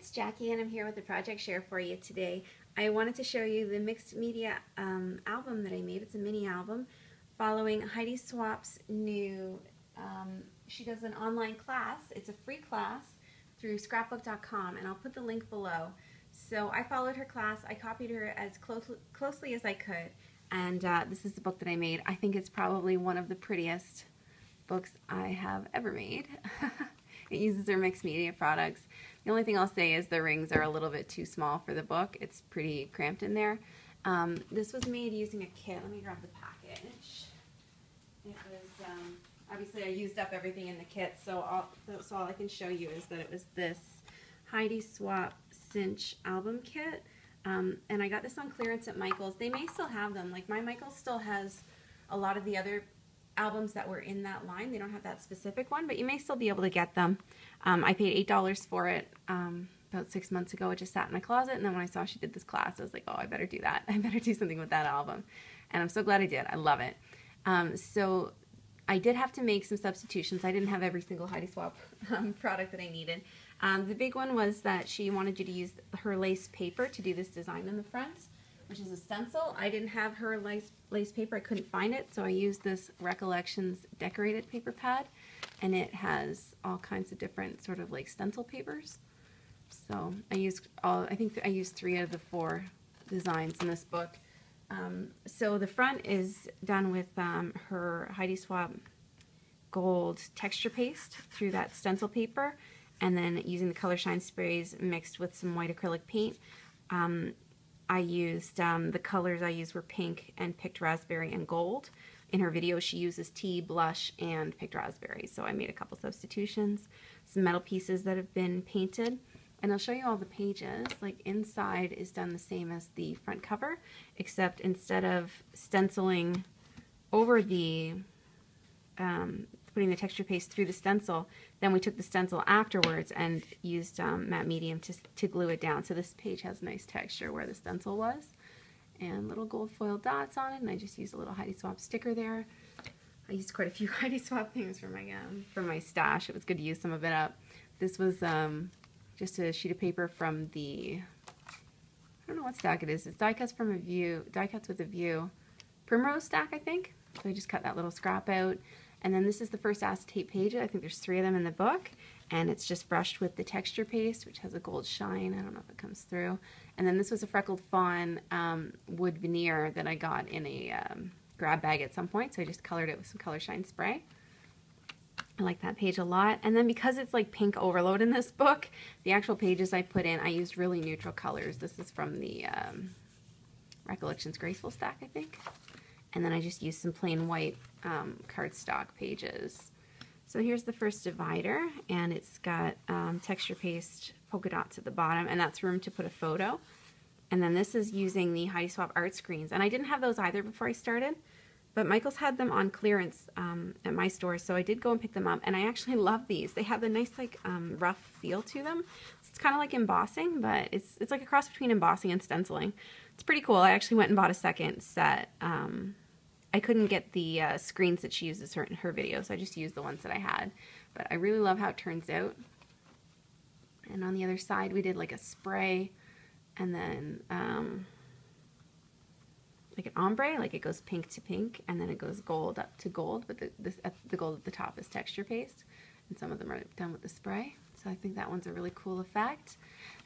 it's Jackie and I'm here with a project share for you today. I wanted to show you the mixed media album that I made. It's a mini album following Heidi Swapp's new, she does an online class. It's a free class through scrapbook.com, and I'll put the link below. So I followed her class. I copied her as closely as I could, and this is the book that I made. I think it's probably one of the prettiest books I have ever made. It uses her mixed media products. The only thing I'll say is the rings are a little bit too small for the book. It's pretty cramped in there. This was made using a kit. Let me grab the package. It was, obviously I used up everything in the kit, so all I can show you is that it was this Heidi Swapp cinch album kit. And I got this on clearance at Michael's. They may still have them. Like, my Michael's still has a lot of the other albums that were in that line. They don't have that specific one, but you may still be able to get them. I paid $8 for it about 6 months ago. It just sat in my closet, and then when I saw she did this class, I was like, oh, I better do that. I better do something with that album. And I'm so glad I did. I love it. So I did have to make some substitutions. I didn't have every single Heidi Swapp product that I needed. The big one was that she wanted you to use her lace paper to do this design in the front, which is a stencil. I didn't have her lace paper. I couldn't find it, so I used this Recollections decorated paper pad, and it has all kinds of different sort of like stencil papers. So I think I used 3 out of the 4 designs in this book. So the front is done with her Heidi Swapp gold texture paste through that stencil paper, and then using the color shine sprays mixed with some white acrylic paint. I used, the colors I used were pink and picked raspberry and gold. In her video she uses tea, blush, and picked raspberry, so I made a couple substitutions. Some metal pieces that have been painted, and I'll show you all the pages. Like, inside is done the same as the front cover, except instead of stenciling over the, putting the texture paste through the stencil, then we took the stencil afterwards and used matte medium to glue it down. So this page has nice texture where the stencil was, and little gold foil dots on it, and I just used a little Heidi Swapp sticker there. I used quite a few Heidi Swapp things for my stash. It was good to use some of it up. This was just a sheet of paper from the, I don't know what stack it is. It's die cuts from a view, die cuts with a view, primrose stack, I think. So I just cut that little scrap out. And then this is the first acetate page. I think there's 3 of them in the book, and it's just brushed with the texture paste, which has a gold shine. I don't know if it comes through. And then this was a freckled fawn wood veneer that I got in a grab bag at some point, so I just colored it with some color shine spray. I like that page a lot. And then because it's like pink overload in this book, the actual pages I put in, I used really neutral colors. This is from the Recollections Graceful stack, I think. And then I just used some plain white cardstock pages. So here's the first divider, and it's got texture paste polka dots at the bottom, and that's room to put a photo. And then this is using the Heidi Swapp art screens, and I didn't have those either before I started, but Michael's had them on clearance at my store, so I did go and pick them up, and I actually love these. They have a nice like rough feel to them. It's kind of like embossing, but it's like a cross between embossing and stenciling. It's pretty cool. I actually went and bought a second set. I couldn't get the screens that she uses in her videos, so I just used the ones that I had. But I really love how it turns out. And on the other side, we did like a spray, and then like an ombre, like it goes pink to pink, and then it goes gold up to gold, but the gold at the top is texture paste, and some of them are done with the spray. So I think that one's a really cool effect.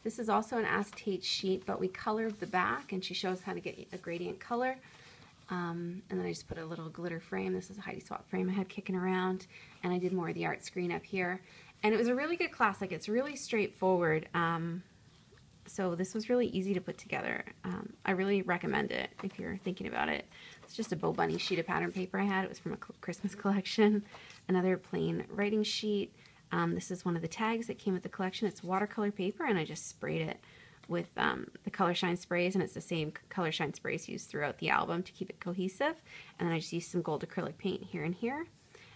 This is also an acetate sheet, but we colored the back, and she shows how to get a gradient color. And then I just put a little glitter frame. This is a Heidi Swapp frame I had kicking around, and I did more of the art screen up here. And it was a really good class. Like, it's really straightforward. So this was really easy to put together. I really recommend it if you're thinking about it. It's just a Bow Bunny sheet of pattern paper I had. It was from a Christmas collection. Another plain writing sheet. This is one of the tags that came with the collection. It's watercolor paper, and I just sprayed it with the color shine sprays, and it's the same color shine sprays used throughout the album to keep it cohesive. And then I just used some gold acrylic paint here and here.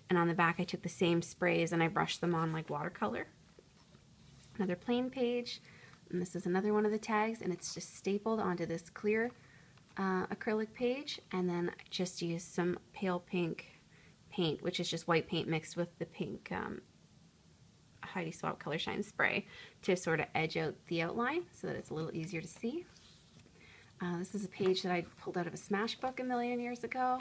And on the back I took the same sprays and I brushed them on like watercolor. Another plain page, and this is another one of the tags, and it's just stapled onto this clear acrylic page, and then I just used some pale pink paint, which is just white paint mixed with the pink Heidi Swapp Color Shine Spray to sort of edge out the outline so that it's a little easier to see. This is a page that I pulled out of a Smash book a million years ago.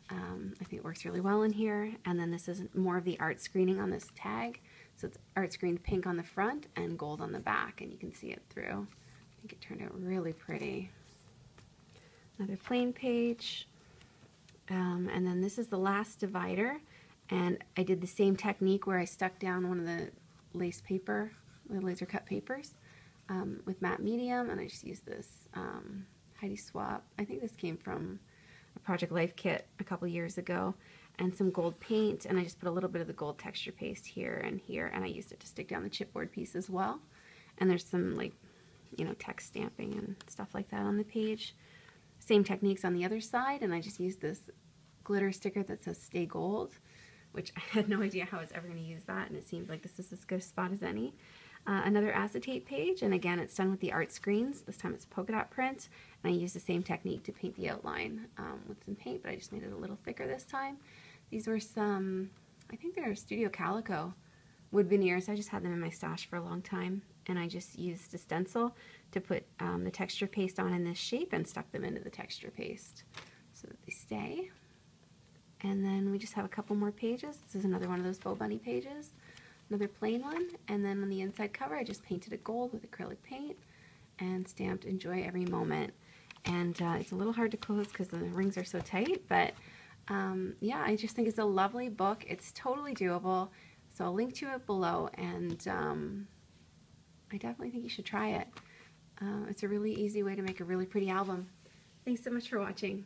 I think it works really well in here. And then this is more of the art screening on this tag. So it's art screened pink on the front and gold on the back, and you can see it through. I think it turned out really pretty. Another plain page. And then this is the last divider. And I did the same technique where I stuck down one of the lace paper, the laser cut papers, with matte medium, and I just used this Heidi Swapp. I think this came from a Project Life kit a couple years ago, and some gold paint, and I just put a little bit of the gold texture paste here, and I used it to stick down the chipboard piece as well. And there's some, like, you know, text stamping and stuff like that on the page. Same techniques on the other side, and I just used this glitter sticker that says Stay Gold, which I had no idea how I was ever going to use that, and it seemed like this is as good a spot as any. Another acetate page, and again it's done with the art screens. This time it's a polka dot print, and I used the same technique to paint the outline with some paint, but I just made it a little thicker this time. These were some, I think they're Studio Calico wood veneers. I just had them in my stash for a long time, and I just used a stencil to put the texture paste on in this shape and stuck them into the texture paste so that they stay. And then we just have a couple more pages. This is another one of those Bow Bunny pages. Another plain one, and then on the inside cover I just painted it gold with acrylic paint and stamped Enjoy Every Moment. And it's a little hard to close because the rings are so tight, but yeah, I just think it's a lovely book. It's totally doable, so I'll link to it below, and I definitely think you should try it. It's a really easy way to make a really pretty album. Thanks so much for watching.